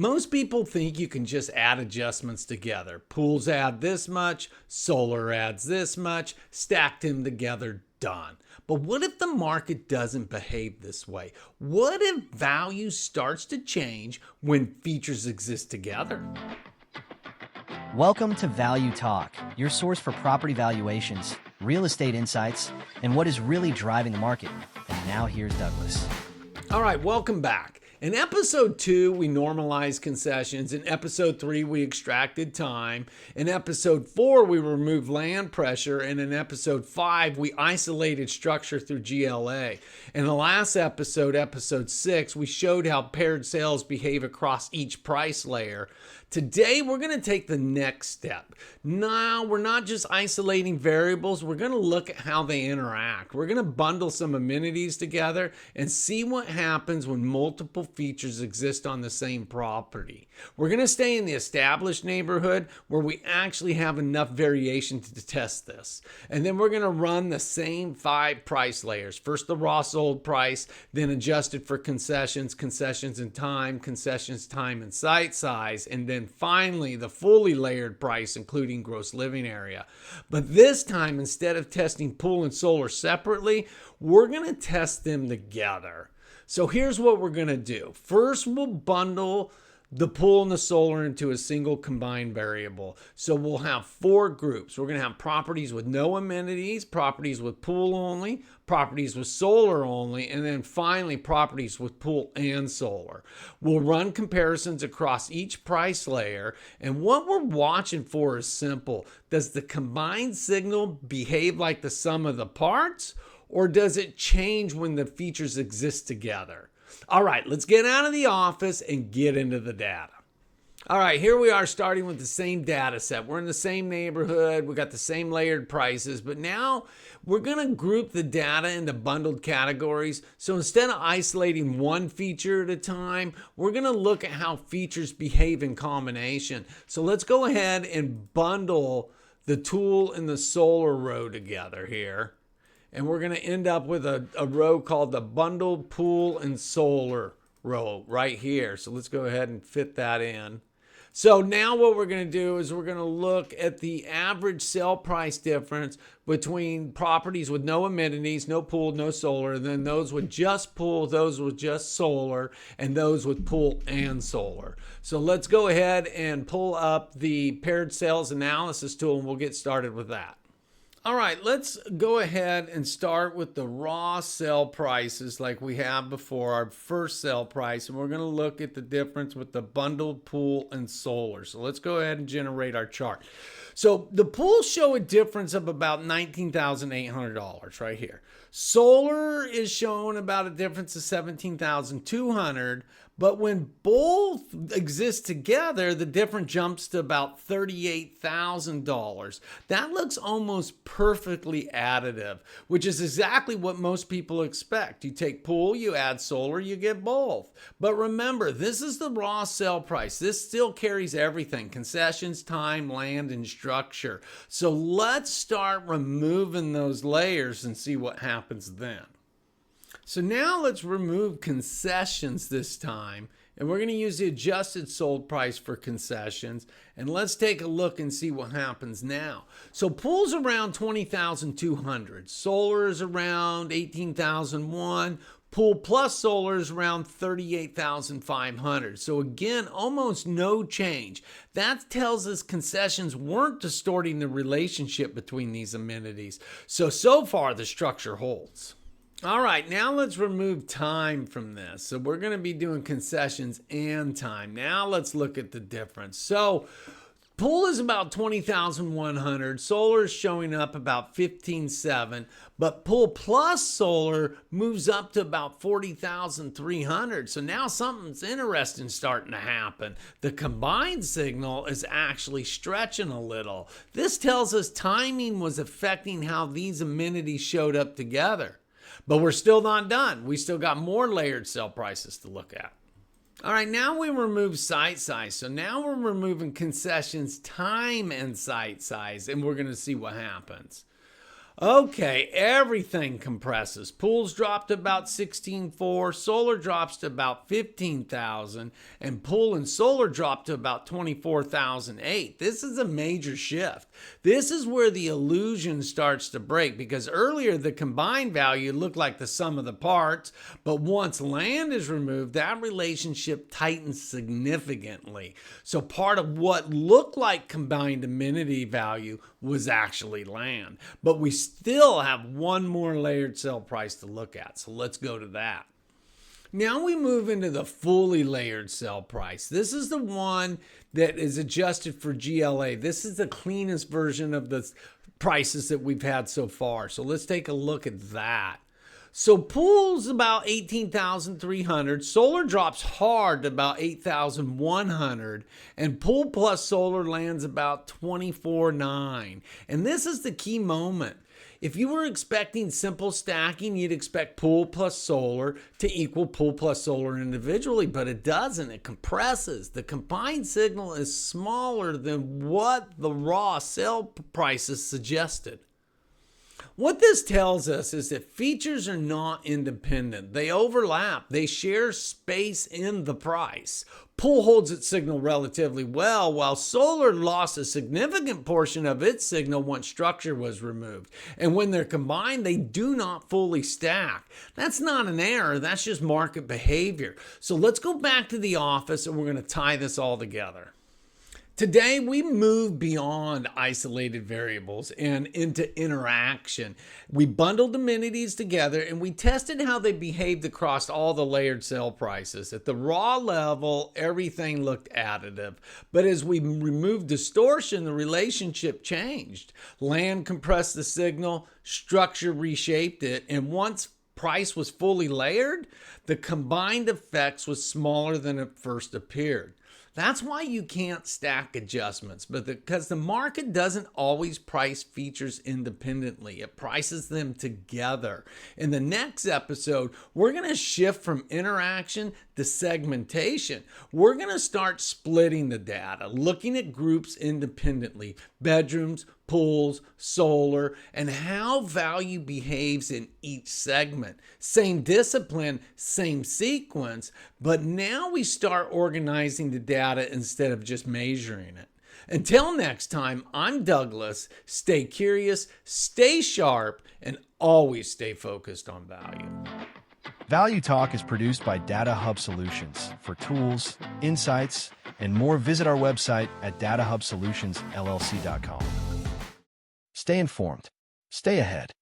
Most people think you can just add adjustments together. Pools add this much, solar adds this much, stack them together, done. But what if the market doesn't behave this way? What if value starts to change when features exist together? Welcome to ValuTalk, your source for property valuations, real estate insights, and what is really driving the market. And now here's Douglas. All right, welcome back. In episode 2, we normalized concessions. In episode 3, we extracted time. In episode 4, we removed land pressure. And in episode 5, we isolated structure through GLA. In the last episode, episode 6, we showed how paired sales behave across each price layer. Today, we're going to take the next step. Now, we're not just isolating variables. We're going to look at how they interact. We're going to bundle some amenities together and see what happens when multiple features exist on the same property. We're going to stay in the established neighborhood where we actually have enough variation to test this. And then we're going to run the same 5 price layers. First, the raw sold price, then adjusted for concessions, concessions in time, concessions time and site size, and then finally the fully layered price, including gross living area. But this time, instead of testing pool and solar separately, we're going to test them together. So here's what we're going to do. First, we'll bundle the pool and the solar into a single combined variable. So we'll have 4 groups. We're going to have properties with no amenities, properties with pool only, properties with solar only, and then finally properties with pool and solar. We'll run comparisons across each price layer, and what we're watching for is simple. Does the combined signal behave like the sum of the parts, or does it change when the features exist together? All right, let's get out of the office and get into the data. All right, here we are starting with the same data set. We're in the same neighborhood. We got the same layered prices, but now we're going to group the data into bundled categories. So instead of isolating one feature at a time, we're going to look at how features behave in combination. So let's go ahead and bundle the tool and the solar row together here. And we're going to end up with a row called the bundled pool and solar row right here. So let's go ahead and fit that in. So now what we're going to do is we're going to look at the average sale price difference between properties with no amenities, no pool, no solar, and then those with just pool, those with just solar, and those with pool and solar. So let's go ahead and pull up the paired sales analysis tool and we'll get started with that. All right, let's go ahead and start with the raw sale prices like we have before, our first sale price, and we're going to look at the difference with the bundled pool and solar. So let's go ahead and generate our chart. So the pools show a difference of about $19,800 right here. Solar is showing about a difference of $17,200, but when both exist together, the difference jumps to about $38,000. That looks almost perfectly additive, which is exactly what most people expect. You take pool, you add solar, you get both. But remember, this is the raw sale price. This still carries everything: concessions, time, land, and structure. So let's start removing those layers and see what happens then. So now let's remove concessions this time, and we're going to use the adjusted sold price for concessions, and let's take a look and see what happens now. So pool's around $20,200, solar is around $18,001, pool plus solar is around $38,500. So again, almost no change. That tells us concessions weren't distorting the relationship between these amenities. So far the structure holds. All right, now let's remove time from this. So we're going to be doing concessions and time. Now let's look at the difference. So pool is about $20,100. Solar is showing up about $15,700, but pool plus solar moves up to about $40,300. So now something's interesting starting to happen. The combined signal is actually stretching a little. This tells us timing was affecting how these amenities showed up together. But we're still not done. We still got more layered sale prices to look at. All right, now we remove site size. So now we're removing concessions, time, and site size, and we're going to see what happens. Okay, everything compresses. Pools dropped to about 16.4, solar drops to about 15,000, and pool and solar dropped to about 24,008. This is a major shift. This is where the illusion starts to break, because earlier the combined value looked like the sum of the parts, but once land is removed, that relationship tightens significantly. So part of what looked like combined amenity value was actually land. But we still have one more layered sale price to look at. So let's go to that. Now we move into the fully layered sale price. This is the one that is adjusted for GLA. This is the cleanest version of the prices that we've had so far. So let's take a look at that. So pool's about 18,300, solar drops hard to about 8,100, and pool plus solar lands about 24,900. And this is the key moment. If you were expecting simple stacking, you'd expect pool plus solar to equal pool plus solar individually, but it doesn't. It compresses. The combined signal is smaller than what the raw sale prices suggested. What this tells us is that features are not independent. They overlap. They share space in the price. Pool holds its signal relatively well, while solar lost a significant portion of its signal once structure was removed. And when they're combined, they do not fully stack. That's not an error. That's just market behavior. So let's go back to the office and we're going to tie this all together. Today, we move beyond isolated variables and into interaction. We bundled amenities together and we tested how they behaved across all the layered sale prices. At the raw level, everything looked additive. But as we removed distortion, the relationship changed. Land compressed the signal, structure reshaped it, and once price was fully layered, the combined effects was smaller than it first appeared. That's why you can't stack adjustments, because the market doesn't always price features independently. It prices them together. In the next episode, we're going to shift from interaction to segmentation. We're going to start splitting the data, looking at groups independently, bedrooms, pools, solar, and how value behaves in each segment. Same discipline, same sequence, but now we start organizing the data instead of just measuring it. Until next time, I'm Douglas. Stay curious, stay sharp, and always stay focused on value. ValuTalk is produced by Data Hub Solutions. For tools, insights, and more, visit our website at datahubsolutionsllc.com. Stay informed. Stay ahead.